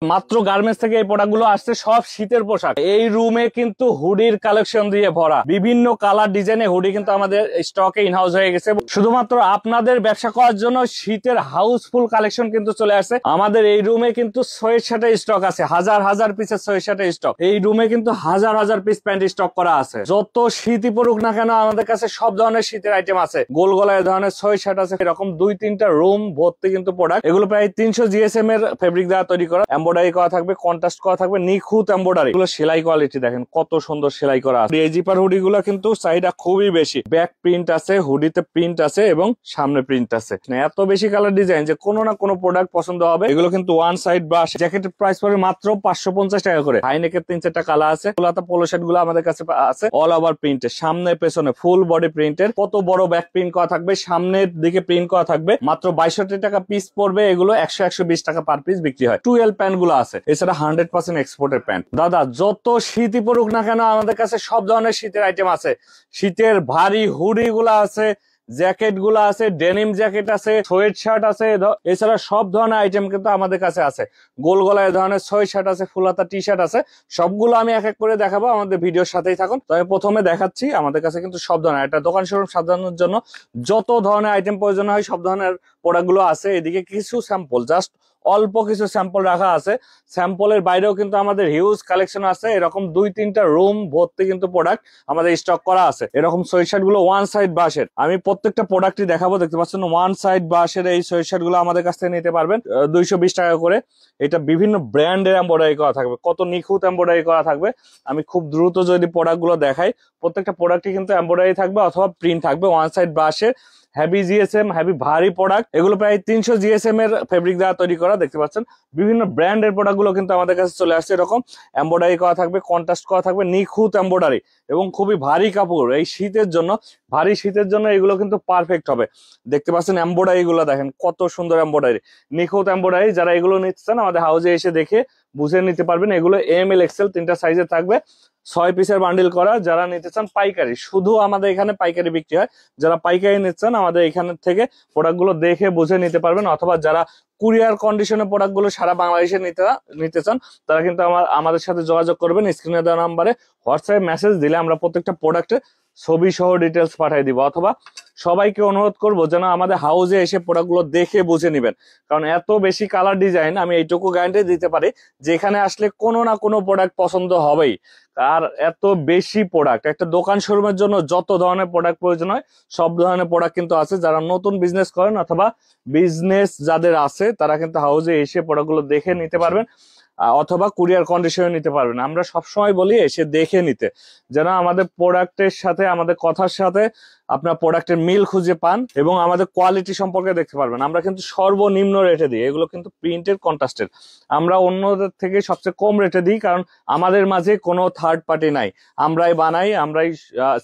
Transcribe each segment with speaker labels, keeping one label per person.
Speaker 1: মাত্র গার্মেন্টস থেকে এই প্রোডাক্টগুলো আসছে, সব শীতের পোশাক। এই রুমে কিন্তু হুডির কালেকশন দিয়ে ভরা, বিভিন্ন কালার ডিজাইনে হুডি কিন্তু আমাদের স্টকে ইনহাউস হয়ে গেছে। শুধুমাত্র আপনাদের ব্যবসা করার জন্য শীতের হাউসফুল কালেকশন কিন্তু চলে আসছে। আমাদের এই রুমে কিন্তু সোয়েট শার্টের স্টক আছে, হাজার হাজার পিসের সোয়েট শার্টের স্টক। এই রুমে কিন্তু হাজার হাজার পিস প্যান্ট স্টক করা আছে। যত শীতই পড়ুক না কেন আমাদের কাছে সব ধরনের শীতের আইটেম আছে। গোল গলায় ধরনের সোয়েট শার্ট আছে, এরকম 2-3টা রুম ভর্তি কিন্তু প্রোডাক্ট। এগুলো প্রায় 300 জিএসএম এর ফেব্রিক দ্বারা তৈরি করা, এমব্রয়ডারি করা থাকবে, কন্ট্রাস্ট করা থাকবে, নিখুঁত এমব্রয়ডারি। এগুলো সেলাই কোয়ালিটি দেখেন কত সুন্দর সেলাই করা আছে। এই জিপার হুডি গুলো কিন্তু চাহিদা খুবই বেশি। ব্যাক প্রিন্ট আছে, হুডিতে প্রিন্ট আছে এবং সামনে প্রিন্ট আছে। এত বেশি কালার ডিজাইন যে কোনো না কোনো প্রোডাক্ট পছন্দ হবে। এগুলো কিন্তু ওয়ান সাইড ব্রাশ। জ্যাকেটের প্রাইস পড়ে মাত্র 550 টাকা করে। হাইনেকের 3-4টা কালার আছে। পোলো শার্ট গুলো আমাদের কাছে আছে অল ওভার প্রিন্টের, সামনে পেছনে ফুল বডি প্রিন্টের। কত বড় ব্যাক প্রিন্ট করা থাকবে, সামনের দিকে প্রিন্ট করা থাকবে। মাত্র 62 টাকা পিস পড়বে। এগুলো 100-120 টাকা পার পিস বিক্রি হয়। 12 প্যান্ট গুলো আছে, এছাড়া 100% এক্সপোর্টের প্যান্ট। দাদা যত শীতই পড়ুক না কেন আমাদের কাছে সব ধরনের শীতের আইটেম আছে। শীতের ভারী হুডি গুলা আছে, জ্যাকেট গুলা আছে, ডেনিম জ্যাকেট আছে, সোয়েট শার্ট আছে, এছাড়া সব ধরনের আইটেম কিন্তু আমাদের কাছে আছে। গোল গলায় ধরনের সোয়েট শার্ট আছে, ফুলাতা টি শার্ট আছে। সবগুলো আমি এক এক করে দেখাবো, আমাদের ভিডিওর সাথেই থাকুন। তবে প্রথমে দেখাচ্ছি আমাদের কাছে কিন্তু সব ধরনের, একটা দোকান শোরুম সাজানোর জন্য যত ধরনের আইটেম প্রয়োজন হয় সব ধরনের প্রোডাক্ট গুলো আছে। এদিকে কিছু স্যাম্পল, জাস্ট অল্প কিছু স্যাম্পল রাখা আছে। স্যাম্পলের বাইরেও কিন্তু আমাদের হিউজ কালেকশন আছে। এরকম 2-3টা রুম ভর্তি কিন্তু প্রোডাক্ট আমাদের স্টক করা আছে। এরকম সোয়েট শার্ট গুলো ওয়ান সাইড ব্রাশের, আমি প্রত্যেকটা প্রোডাক্টই দেখাবো। দেখতে পাচ্ছেন ওয়ান সাইড ব্রাশের এই সোয়েট শার্ট গুলো আমাদের কাছ থেকে নিতে পারবেন 220 টাকা করে। এটা বিভিন্ন ব্র্যান্ডের এমব্রয়ডারি করা থাকবে, কত নিখুঁত এমব্রয়ডারি করা থাকবে। আমি খুব দ্রুত যদি প্রোডাক্ট গুলো দেখাই, প্রত্যেকটা প্রোডাক্টই কিন্তু এমব্রয়ডারি থাকবে অথবা প্রিন্ট থাকবে। ওয়ান সাইড ব্রাশের হেভি জিএসএম, হেভি ভারী প্রোডাক্ট। এগুলো প্রায় 300 জিএসএম এর ফেব্রিক দ্বারা তৈরি করা। দেখতে পাচ্ছেন বিভিন্ন ব্র্যান্ডের প্রোডাক্ট গুলো কিন্তু আমাদের কাছে চলে আসছে। এরকম এমব্রয়ডারি করা থাকবে, কন্ট্রাস্ট করা থাকবে, নিখুঁত এমব্রয়ডারি এবং খুবই ভারী কাপড়। এই শীতের জন্য, ভারী শীতের জন্য এগুলো কিন্তু পারফেক্ট হবে। দেখতে পাচ্ছেন এমব্রয়ডারি গুলো দেখেন কত সুন্দর এমব্রয়ডারি, নিখুঁত এমব্রয়ডারি। যারা এগুলো নিচ্ছেন আমাদের হাউসে এসে দেখে বুঝে নিতে পারবেন। এগুলো ML XL 3টা সাইজে থাকবে, 6 পিসের বান্ডিল করা। যারা নিতে চান পাইকারি, শুধু আমাদের এখানে পাইকারি বিক্রি হয়। যারা পাইকারি নিচ্ছেন আমাদের এখান থেকে প্রোডাক্ট গুলো দেখে বুঝে নিতে পারবেন। অথবা যারা কুরিয়ার কন্ডিশনে প্রোডাক্ট গুলো সারা বাংলাদেশে নিতে চান তারা কিন্তু আমাদের সাথে যোগাযোগ করবেন। স্ক্রিনে দেওয়া নাম্বারে হোয়াটসঅ্যাপে মেসেজ দিলে আমরা প্রত্যেকটা প্রোডাক্টে ছবি সহ ডিটেলস পাঠিয়ে দিব। অথবা সবাইকে অনুরোধ করবো যেন আমাদের হাউসে এসে প্রোডাক্ট গুলো দেখে বুঝে নিবেন। কারণ এত বেশি কালার ডিজাইন, আমি এইটুকু গ্যারান্টি দিতে পারি যে এখানে আসলে কোনো না কোনো প্রোডাক্ট পছন্দ হবেই। আর এত বেশি প্রোডাক্ট, একটা দোকান শোরুমের জন্য যত ধরনের প্রোডাক্ট প্রয়োজন হয় সব ধরনের প্রোডাক্ট কিন্তু আছে। যারা নতুন বিজনেস করেন অথবা বিজনেস যাদের আছে তারা কিন্তু হাউসে এসে প্রোডাক্ট গুলো দেখে নিতে পারবেন অথবা কুরিয়ার কন্ডিশনে নিতে পারবেন। আমরা সবসময় বলি এসে দেখে নিতে, যেন আমাদের প্রোডাক্টের সাথে, আমাদের কথার সাথে আপনার প্রোডাক্টের মিল খুঁজে পান এবং আমাদের কোয়ালিটি সম্পর্কে দেখতে পারবেন। আমরা কিন্তু সর্বনিম্ন রেটে দিই। এগুলো কিন্তু প্রিন্টের, কন্ট্রাস্টের। আমরা অন্যদের থেকে সবচেয়ে কম রেটে দিই, কারণ আমাদের মাঝে কোনো থার্ড পার্টি নাই। আমরাই বানাই, আমরাই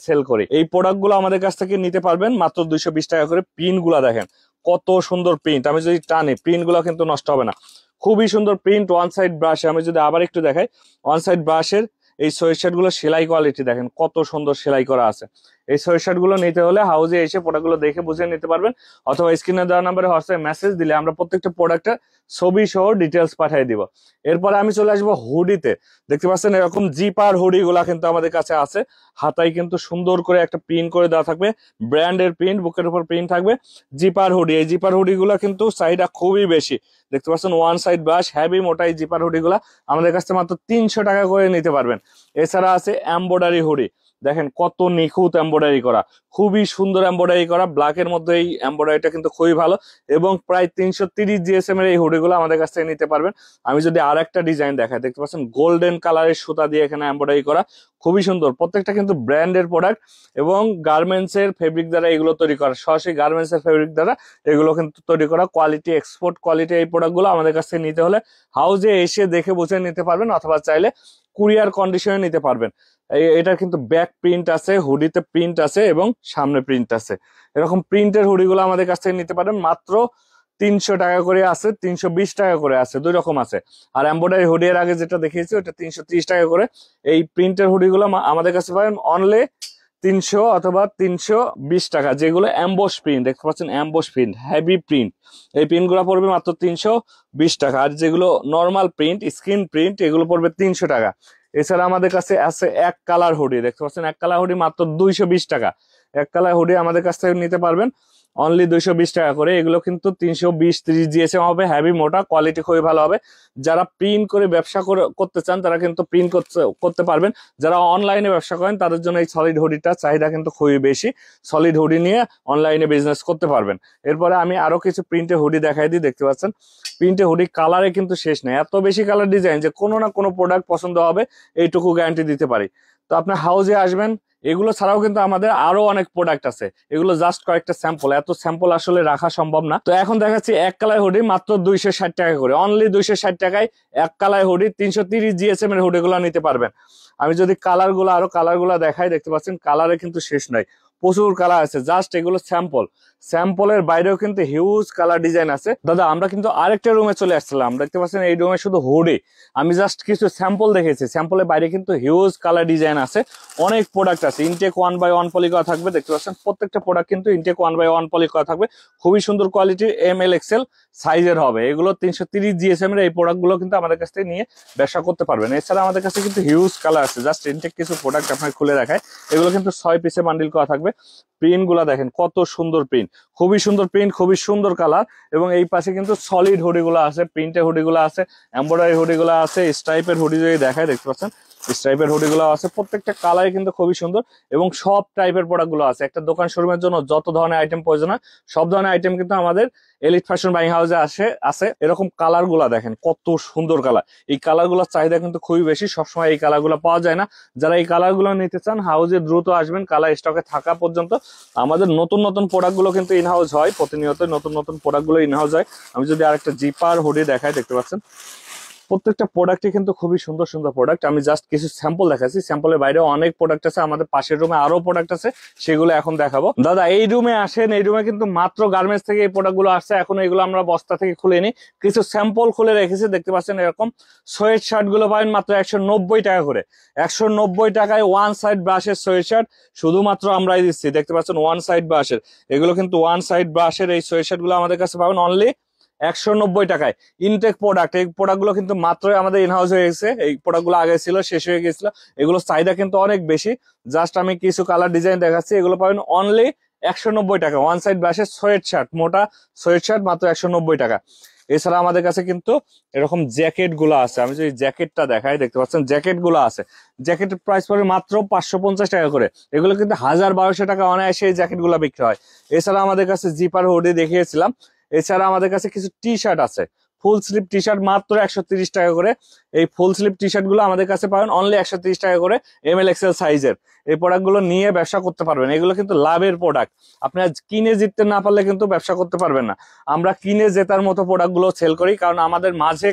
Speaker 1: সেল করি। এই প্রোডাক্টগুলো আমাদের কাছ থেকে নিতে পারবেন মাত্র 220 টাকা করে। প্রিন্ট গুলা দেখেন কত সুন্দর প্রিন্ট, আমি যদি টানি প্রিন্ট গুলো কিন্তু নষ্ট হবে না। খুবই সুন্দর প্রিন্ট। ওয়ান সাইড ব্রাশে, আমি যদি আবার একটু দেখাই, ওয়ান সাইড ব্রাশের এই সোয়েট শার্ট গুলো সেলাই কোয়ালিটি দেখেন কত সুন্দর সেলাই করা আছে। এই সোয়েট শার্ট গুলো নিতে হলে হাউসে এসে প্রোডাক্ট গুলো দেখে বুঝে নিতে পারবেন। অথবা স্ক্রিনে দেওয়া নাম্বারে হোয়াটসঅ্যাপে মেসেজ দিলে আমরা প্রত্যেকটা প্রোডাক্টের ছবি সহ ডিটেলস পাঠিয়ে দিব। এরপরে আমি চলে আসবো হুডিতে। দেখতে পাচ্ছেন এরকম জিপার হুডি গুলা কিন্তু আমাদের কাছে আছে। হাতায় কিন্তু সুন্দর করে একটা প্রিন্ট করে দেওয়া থাকবে, ব্র্যান্ডের প্রিন্ট, বুকের উপর প্রিন্ট থাকবে। জিপার হুডি, এই জিপার হুডি গুলা কিন্তু চাহিদা খুবই বেশি। দেখতে পাচ্ছেন ওয়ান সাইড ব্রাশ, হেভি মোটা এই জিপার হুডি গুলা আমাদের কাছে মাত্র 300 টাকা করে নিতে পারবেন। এছাড়া আছে এমব্রয়ডারি হুডি, দেখেন কত নিখুঁত এমব্রয়ডারি করা, খুবই সুন্দর এমব্রয়ডারি করা। ব্ল্যাকের মধ্যে এই এমব্রয়ডারিটা কিন্তু খুবই ভালো এবং প্রায় 330 জিএসএম এর এই হুডিগুলো আমাদের কাছ থেকে নিতে পারবেন। আমি যদি আর একটা ডিজাইন দেখাই, দেখতে পাচ্ছেন গোল্ডেন কালারের সুতা দিয়ে এখানে এমব্রয়ডারি করা, খুবই সুন্দর। প্রত্যেকটা কিন্তু ব্র্যান্ডের প্রোডাক্ট এবং গার্মেন্টস এর ফেব্রিক দ্বারা এগুলো তৈরি করা, সরাসরি গার্মেন্টস এর ফেব্রিক দ্বারা এগুলো কিন্তু তৈরি করা। কোয়ালিটি, এক্সপোর্ট কোয়ালিটি এই প্রোডাক্টগুলো আমাদের কাছ থেকে নিতে হলে হাউসে এসে দেখে বুঝে নিতে পারবেন অথবা চাইলে কুরিয়ার কন্ডিশনে নিতে পারবেন। এটা কিন্তু ব্যাক প্রিন্ট আছে, হুডিতে প্রিন্ট আছে এবং সামনে প্রিন্ট আছে। এরকম প্রিন্টের হুডিগুলো আমাদের কাছ থেকে নিতে পারেন মাত্র 300 টাকা করে আছে, 320 টাকা করে আছে, দুই রকম আছে। আর এমব্রয়ডারি হুডি এর আগে যেটা দেখিয়েছি ওটা 330 টাকা করে। এই প্রিন্টের হুডিগুলো আমাদের কাছে পাবেন অনলি 300 অথবা 320 টাকা। যেগুলো অ্যাম্বোস প্রিন্ট দেখতে পাচ্ছেন, অ্যাম্বোস প্রিন্ট হেভি প্রিন্ট, এই প্রিন্ট গুলো পড়বে মাত্র 320 টাকা। আর যেগুলো নর্মাল প্রিন্ট স্ক্রিন প্রিন্ট এগুলো পড়বে 300 টাকা। এছাড়া আমাদের কাছে আছে এক কালার হুডি দেখতে পাচ্ছেন, এক কালার হুডি মাত্র 220 টাকা। এক কালার হুডি আমাদের কাছ থেকে নিতে পারবেন অনলি 220 টাকা করে। এগুলো কিন্তু 320-30 জিএসএম হবে, হেভি মোটা, কোয়ালিটি খুবই ভালো হবে। যারা প্রিন্ট করে ব্যবসা করতে চান তারা কিন্তু প্রিন্ট করতে পারবেন। যারা অনলাইনে ব্যবসা করেন তাদের জন্য এই সলিড হুডিটা চাহিদা কিন্তু খুবই বেশি। সলিড হুডি নিয়ে অনলাইনে বিজনেস করতে পারবেন। এরপরে আমি আরো কিছু প্রিন্টে হুডি দেখাই দিই। দেখতে পাচ্ছেন প্রিন্টে হুডি কালারে কিন্তু শেষ নেই, এত বেশি কালার ডিজাইন যে কোনো না কোনো প্রোডাক্ট পছন্দ হবে এইটুকু গ্যারান্টি দিতে পারি। তো আপনার হাউজে আসবেন। এগুলো ছাড়াও কিন্তু আমাদের আরো অনেক প্রোডাক্ট আছে, এগুলো জাস্ট কয়েকটা স্যাম্পল, এত স্যাম্পল আসলে রাখা সম্ভব না। তো এখন দেখাচ্ছি এক কালার হুডি মাত্র 260 টাকা করে, অনলি 260 টাকায় এক কালার হুডি 330 জিএসএম এর হুডি গুলো নিতে পারবেন। আমি যদি আরো কালার গুলা দেখাই, দেখতে পাচ্ছেন কালারে কিন্তু শেষ নাই, প্রচুর কালার আছে। জাস্ট এগুলো স্যাম্পল, স্যাম্পলের বাইরেও কিন্তু হিউজ কালার ডিজাইন আছে। দাদা আমরা কিন্তু আরেকটা রুমে চলে আসছিলাম, দেখতে পাচ্ছেন এই রুমে শুধু হুডি, আমি জাস্ট কিছু স্যাম্পল দেখেছি। স্যাম্পলের বাইরে কিন্তু হিউজ কালার ডিজাইন আছে, অনেক প্রোডাক্ট আছে। ইনটেক 1x1 পলি করা থাকবে, দেখতে পাচ্ছেন প্রত্যেকটা প্রোডাক্ট কিন্তু ইনটেক 1x1 পলি করা থাকবে। খুবই সুন্দর কোয়ালিটির ML XL সাইজের হবে। এগুলো 330 জিএসএম এর এই প্রোডাক্ট গুলো কিন্তু আমাদের কাছ থেকে নিয়ে ব্যবসা করতে পারবেন। এছাড়া আমাদের কাছে কিন্তু হিউজ কালার আছে। জাস্ট ইনটেক কিছু প্রোডাক্ট আপনাকে খুলে দেখায়, এগুলো কিন্তু 6 পিসে বান্ডিল করা থাকবে। প্রিন্ট গুলা দেখেন কত সুন্দর প্রিন্ট, খুবই সুন্দর প্রিন্ট, খুবই সুন্দর কালার। এবং এই পাশে কিন্তু সলিড হুডি গুলো আছে, প্রিন্টের হুডি গুলো আছে, এমব্রয়ডারি হুডি গুলো আছে, স্ট্রাইপের হুডি যদি দেখায় দেখতে পাচ্ছেন স্ট্রাইপের হুডি গুলো আছে। প্রত্যেকটা কালার কিন্তু খুবই সুন্দর এবং সব টাইপের প্রোডাক্ট গুলো আছে। একটা দোকান শোরুমের জন্য যত ধরনের আইটেম প্রয়োজন হয় সব ধরনের আইটেম কিন্তু আমাদের এলিট ফ্যাশন বাইং হাউসে আছে। এরকম কালার গুলা দেখেন কত সুন্দর কালার, এই কালার গুলোর চাহিদা কিন্তু খুবই বেশি, সবসময় এই কালার গুলো পাওয়া যায় না। যারা এই কালার গুলো নিতে চান হাউসে দ্রুত আসবেন, কালার স্টকে থাকা পর্যন্ত। আমাদের নতুন নতুন প্রোডাক্ট গুলো কিন্তু ইনহাউস হয়, প্রতিনিয়ত নতুন নতুন প্রোডাক্ট গুলো ইনহাউস হয়। আমি যদি আরেকটা জিপার হুডি দেখাই, দেখতে পাচ্ছেন প্রত্যেকটা প্রোডাক্টই কিন্তু খুবই সুন্দর সুন্দর প্রোডাক্ট। আমি জাস্ট কিছু স্যাম্পল দেখাচ্ছি, স্যাম্পলের বাইরে অনেক প্রোডাক্ট আছে। আমাদের পাশের রুমে আরো প্রোডাক্ট আছে, সেগুলো এখন দেখাবো। দাদা এই রুমে আসেন, এই রুমে কিন্তু মাত্র গার্মেন্টস থেকে এই প্রোডাক্ট গুলো আসছে, এখন এগুলো আমরা বস্তা থেকে খুলে নিই। কিছু স্যাম্পল খুলে রেখেছি, দেখতে পাচ্ছেন এরকম সোয়েট শার্ট গুলো পাবেন মাত্র 190 টাকা করে। 190 টাকায় ওয়ান সাইড ব্রাশের সোয়েট শার্ট শুধুমাত্র আমরাই দিচ্ছি। দেখতে পাচ্ছেন ওয়ান সাইড ব্রাশের, এগুলো কিন্তু ওয়ান সাইড ব্রাশের এই সোয়েট শার্ট গুলো আমাদের কাছে পাবেন অনলি 190 টাকায়। ইনটেক প্রোডাক্ট, এই প্রোডাক্ট গুলো কিন্তু মাত্রই আমাদের ইনহাউস হয়ে গেছে। এই প্রোডাক্ট গুলো আগে ছিল, শেষ হয়ে গেছিল, এগুলো চাহিদা কিন্তু অনেক বেশি। জাস্ট আমি কিছু কালার ডিজাইন দেখাচ্ছি, এগুলো পাবেন অনলি 190 টাকা। ওয়ান সাইড ব্রাশের সোয়েট শার্ট, মোটা সোয়েট শার্ট মাত্র 190 টাকা। এছাড়া আমাদের কাছে কিন্তু এরকম জ্যাকেট গুলো আছে। আমি যদি জ্যাকেটটা দেখাই, দেখতে পাচ্ছেন জ্যাকেট গুলো আছে, জ্যাকেটের প্রাইস পড়ে মাত্র 550 টাকা করে। এগুলো কিন্তু 1000-1200 টাকা অনায়াসে এই জ্যাকেট গুলো বিক্রি হয়। এছাড়া আমাদের কাছে জিপার হুডি দেখিয়েছিলাম। এছাড়া আমাদের কাছে কিছু টি শার্ট আছে, ফুল স্লিভ টি শার্ট মাত্র 130 টাকা করে। এই ফুল স্লিভ টি শার্ট গুলো আমাদের কাছে পাবেন অনলি 130 টাকা করে, ML XL সাইজের। এই প্রোডাক্ট গুলো নিয়ে ব্যবসা করতে পারবেন, এগুলো কিন্তু লাভের প্রোডাক্ট। আপনার কিনে জিততে না পারলে কিন্তু ব্যবসা করতে পারবেন না। আমরা কিনে জেতার মতো প্রোডাক্ট গুলো সেল করি, কারণ আমাদের মাঝে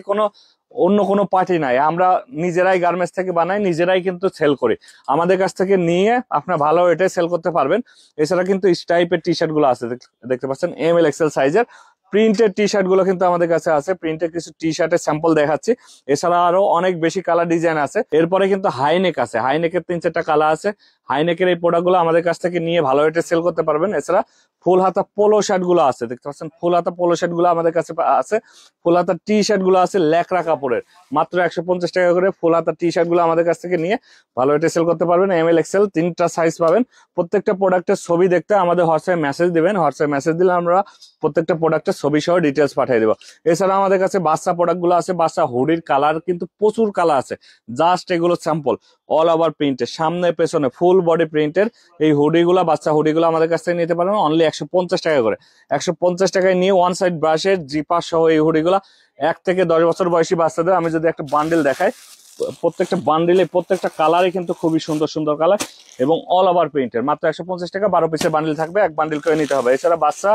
Speaker 1: অন্য কোনো পার্টি নাই। আমরা নিজেরাই গার্মেন্টস থেকে বানাই, নিজেরাই কিন্তু সেল করি। আমাদের কাছ থেকে নিয়ে আপনার ভালো রেটে সেল করতে পারবেন। এছাড়া কিন্তু স্ট্রাইপের টি শার্ট গুলো আছে, দেখতে পাচ্ছেন ML XL সাইজের। প্রিন্টের টি শার্ট গুলো কিন্তু আমাদের কাছে আছে, প্রিন্টের কিছু টি শার্টের স্যাম্পল দেখাচ্ছি। এছাড়া আরো অনেক বেশি কালার ডিজাইন আছে। এরপরে কিন্তু হাইনেক আছে, হাইনেকের 3-4টা কালার আছে। হাইনেকের এই প্রোডাক্ট গুলো আমাদের কাছ থেকে নিয়ে ভালো রেটে সেল করতে পারবেন। এছাড়া ফুল হাতা পোলো শার্ট গুলো আছে, দেখতে পাচ্ছেন ফুল হাতা পোলো শার্ট গুলো আমাদের কাছে আছে। ফুল হাতা টি শার্ট গুলো আছে লেকড়া কাপড়ের, মাত্র 150 টাকা করে। ফুল হাতা টি শার্ট গুলো আমাদের কাছ থেকে নিয়ে ভালো রেটে সেল করতে পারবেন। ML XL 3টা সাইজ পাবেন। প্রত্যেকটা প্রোডাক্টের ছবি দেখতে আমাদের হোয়াটসঅ্যাপ মেসেজ দিবেন, হোয়াটসঅ্যাপ মেসেজ দিলে আমরা প্রত্যেকটা প্রোডাক্টের ছবি সহ ডিটেলস পাঠিয়ে দেবো। এছাড়া আমাদের কাছে বাচ্চা প্রোডাক্ট গুলো আছে, বাচ্চা হুডির কালার কিন্তু প্রচুর কালার আছে। জাস্ট এগুলো স্যাম্পল, অল ওভার প্রিন্টের, সামনে পেছনে ফুল বডি প্রিন্টের এই হুডি গুলা, বাচ্চা হুডি গুলো আমাদের কাছ থেকে নিতে পারবেন অনলি 150 টাকা করে। 150 টাকায় নিয়ে ওয়ান সাইড ব্রাশের জিপার সহ এই হুডি গুলা 1 থেকে 10 বছর বয়সী বাচ্চাদের। আমি যদি একটা বান্ডিল দেখাই, প্রত্যেকটা বান্ডিলে প্রত্যেকটা কালারে কিন্তু খুবই সুন্দর সুন্দর কালার এবং অল ওভার প্রিন্টের। মাত্র 150 টাকা, 12 পিসের বান্ডিল থাকবে, এক বান্ডিল করে নিতে হবে। এছাড়া বাচ্চা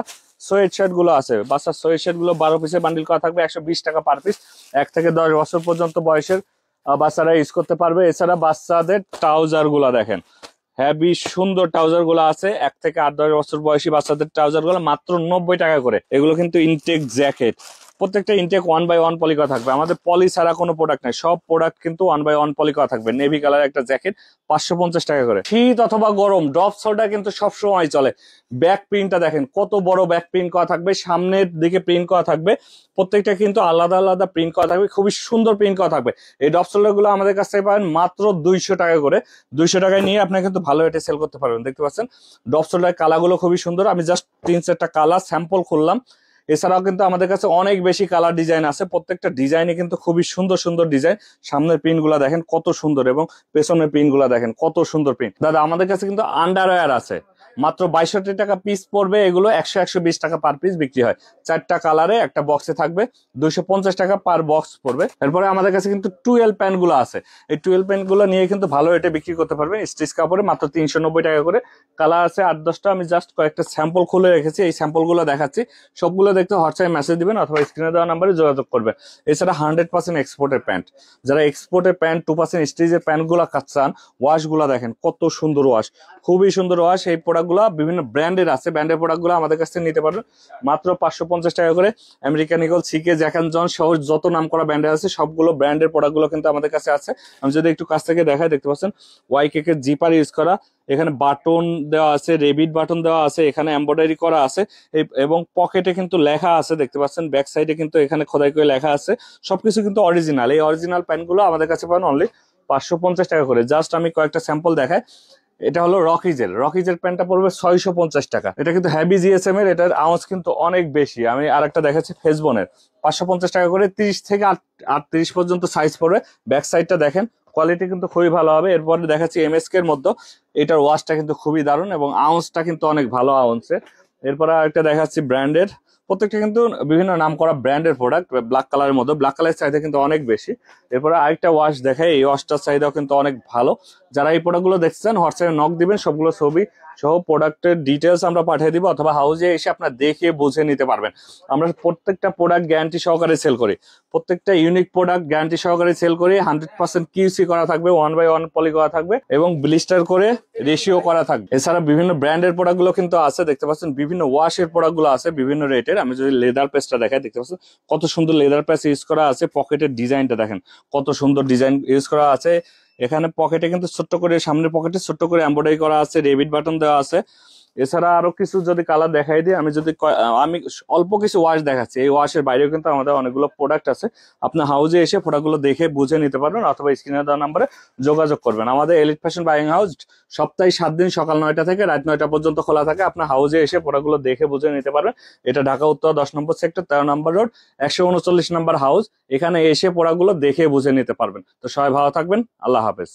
Speaker 1: সোয়েট শার্ট গুলো আছে, বাচ্চার সোয়েট শার্ট গুলো 12 পিসের বান্ডিল করা থাকবে, 120 টাকা পার পিস। 1 থেকে 10 বছর পর্যন্ত বয়সের বাচ্চারা ইউজ করতে পারবে। এছাড়া বাচ্চাদের ট্রাউজার গুলা দেখেন, হেভি সুন্দর ট্রাউজার গুলো আছে। 1 থেকে 8-10 বছর বয়সী বাচ্চাদের ট্রাউজার গুলো মাত্র 90 টাকা করে। এগুলো কিন্তু ইনটেক জ্যাকেট, প্রত্যেকটা ইনটেক 1/1 পলি করা থাকবে, আমাদের পলি ছাড়া কোনো প্রোডাক্ট নাই, সব প্রোডাক্ট কিন্তু 1/1 পলি করা থাকবে। নেভি কালার একটা জ্যাকেট 550 টাকা করে। শীত অথবা গরম ড্রপ শোল্ডার কিন্তু সবসময় চলে। ব্যাক প্রিন্টটা দেখেন কত বড় ব্যাক প্রিন্ট করা থাকবে, সামনের দিকে প্রিন্ট করা থাকবে, প্রত্যেকটা কিন্তু আলাদা আলাদা প্রিন্ট করা থাকবে, খুবই সুন্দর প্রিন্ট করা থাকবে। এই ড্রপ শোল্ডার গুলো আমাদের কাছ থেকে পাবেন মাত্র 200 টাকা করে। 200 টাকায় নিয়ে আপনি কিন্তু ভালো রেটে সেল করতে পারবেন। দেখতে পাচ্ছেন ড্রপ শোল্ডার কালারগুলো খুবই সুন্দর, আমি জাস্ট 3-4টা কালার স্যাম্পল খুললাম। এছাড়াও কিন্তু আমাদের কাছে অনেক বেশি কালার ডিজাইন আছে, প্রত্যেকটা ডিজাইনে কিন্তু খুবই সুন্দর সুন্দর ডিজাইন। সামনের প্রিন্ট গুলা দেখেন কত সুন্দর এবং পেছনের প্রিন্ট গুলা দেখেন কত সুন্দর প্রিন্ট। দাদা আমাদের কাছে কিন্তু আন্ডারওয়্যার আছে, মাত্র 62 টাকা পিস পড়বে, এগুলো 100-120 টাকা পার পিস বিক্রি হয়। 4টা কালারে একটা বক্সে থাকবে, 250 টাকা পার বক্স পড়বে। এরপরে আমাদের কাছে কিন্তু 12 প্যান্ট গুলো আছে, এই 12 প্যান্ট গুলো নিয়ে কিন্তু ভালো রেটে বিক্রি করতে পারবেন। স্টিচ কাপড়ে মাত্র 390 টাকা করে। কালার আছে 8-10টা, আমি জাস্ট কয়েকটা স্যাম্পল খুলে রেখেছি, এই স্যাম্পল গুলো দেখাচ্ছি। সবগুলো দেখতে হোয়াটসঅ্যাপে মেসেজ দিবেন অথবা স্ক্রিনে দেওয়া নাম্বারে যোগাযোগ করবেন। এছাড়া 100% এক্সপোর্টের প্যান্ট, যারা এক্সপোর্টের প্যান্ট 2% স্টিচের প্যান্ট গুলা কাচ্চান, ওয়াশ গুলা দেখেন কত সুন্দর ওয়াশ, খুবই সুন্দর ওয়াশ। এই প্রোডাক্ট গুলা বিভিন্ন ব্র্যান্ডের আছে, ব্র্যান্ডের প্রোডাক্ট গুলো আমাদের কাছ থেকে নিতে পারবেন মাত্র 550 টাকা করে। আমেরিকান ইগল, সিকে, জ্যাক এন্ড জন সহ যত নাম করা ব্র্যান্ডের আছে সবগুলো ব্র্যান্ডের প্রোডাক্ট গুলো কিন্তু আমাদের কাছে আছে। আমি যদি একটু কাছ থেকে দেখাই, দেখতে পাচ্ছেন ওয়াইকেকে জিপার ইউজ করা, এখানে বাটন দেওয়া আছে, রেবিট বাটন দেওয়া আছে, এখানে এমব্রয়ডারি করা আছে এবং পকেটে কিন্তু লেখা আছে, দেখতে পাচ্ছেন ব্যাক সাইডে কিন্তু এখানে খোদাই করে লেখা আছে। সবকিছু কিন্তু অরিজিনাল। এই অরিজিনাল প্যান্টগুলো আমাদের কাছে পাবেন অনলি 550 টাকা করে। জাস্ট আমি কয়েকটা স্যাম্পল দেখাই। এটা হলো রকিজের প্যান্টটা পড়বে 650 টাকা। এটা কিন্তু হ্যাভি জিএসএম এর, এটার আওয়াজ কিন্তু অনেক বেশি। আমি আরেকটা দেখাচ্ছি ফেসবনের, 550 টাকা করে, 30 থেকে 38 পর্যন্ত সাইজ পড়বে। ব্যাক সাইডটা দেখেন, কোয়ালিটি কিন্তু খুবই ভালো হবে। এরপরে দেখাচ্ছি এমএসকে এর মধ্যে, এটার ওয়াশটা কিন্তু খুবই দারুণ এবং আউন্সটা কিন্তু অনেক ভালো আউন্সের। এরপরে আরেকটা দেখাচ্ছি ব্র্যান্ডের, প্রত্যেকটা কিন্তু বিভিন্ন নাম করা ব্র্যান্ডের প্রোডাক্ট। ব্ল্যাক কালারের মধ্যে, ব্ল্যাক কালারের চাহিদা কিন্তু অনেক বেশি। এরপরে আরেকটা ওয়াশ দেখাই, এই ওয়াশটার চাহিদাও কিন্তু অনেক ভালো। যারা এই প্রোডাক্টগুলো দেখছেন হোয়াটসঅ্যাপে নক দিবেন, সবগুলো ছবি সহ প্রোডাক্টের ডিটেলস আমরা পাঠিয়ে দিব, অথবা হাউজে এসে আপনার দেখে বুঝে নিতে পারবেন। আমরা প্রত্যেকটা প্রোডাক্ট গ্যারান্টি সহকারে সেল করি, প্রত্যেকটা ইউনিক প্রোডাক্ট গ্যারান্টি সহকারে সেল করি। 100% কিউসি করা থাকবে, 1/1 পলি করা থাকবে এবং ব্লিস্টার করে রেশিও করা থাকবে। এছাড়া বিভিন্ন ব্র্যান্ডের প্রোডাক্টগুলো কিন্তু আছে, দেখতে পাচ্ছেন বিভিন্ন ওয়াশের প্রোডাক্টগুলো আছে বিভিন্ন রেটের। আমি যদি লেদার পেস্টটা দেখাই, দেখতে পাচ্ছেন কত সুন্দর লেদার পেস্ট ইউজ করা আছে। পকেটের ডিজাইনটা দেখেন কত সুন্দর ডিজাইন ইউজ করা আছে। এখানে পকেটে কিন্তু ছোট্ট করে, সামনের পকেটে ছোট্ট করে এমব্রয়ডারি করা আছে, রেবিট বাটন দেওয়া আছে। এছাড়া আরো কিছু যদি কালার দেখাই দিই, আমি অল্প কিছু ওয়াশ দেখাচ্ছি। এই ওয়াশের বাইরেও কিন্তু আমাদের অনেকগুলো প্রোডাক্ট আছে, আপনার হাউজে এসে প্রোডাক্টগুলো দেখে বুঝে নিতে পারবেন অথবা স্ক্রিনে দেওয়া নাম্বারে যোগাযোগ করবেন। আমাদের এলিট ফ্যাশন বাইং হাউস সপ্তাহে 7 দিন সকাল 9টা থেকে রাত 9টা পর্যন্ত খোলা থাকে। আপনার হাউজে এসে প্রোডাক্টগুলো দেখে বুঝে নিতে পারবেন। এটা ঢাকা উত্তর 10 নম্বর সেক্টর 13 নম্বর রোড 139 নম্বর হাউস। এখানে এসে প্রোডাক্টগুলো দেখে বুঝে নিতে পারবেন। তো সবাই ভালো থাকবেন, আল্লাহ হাফেজ।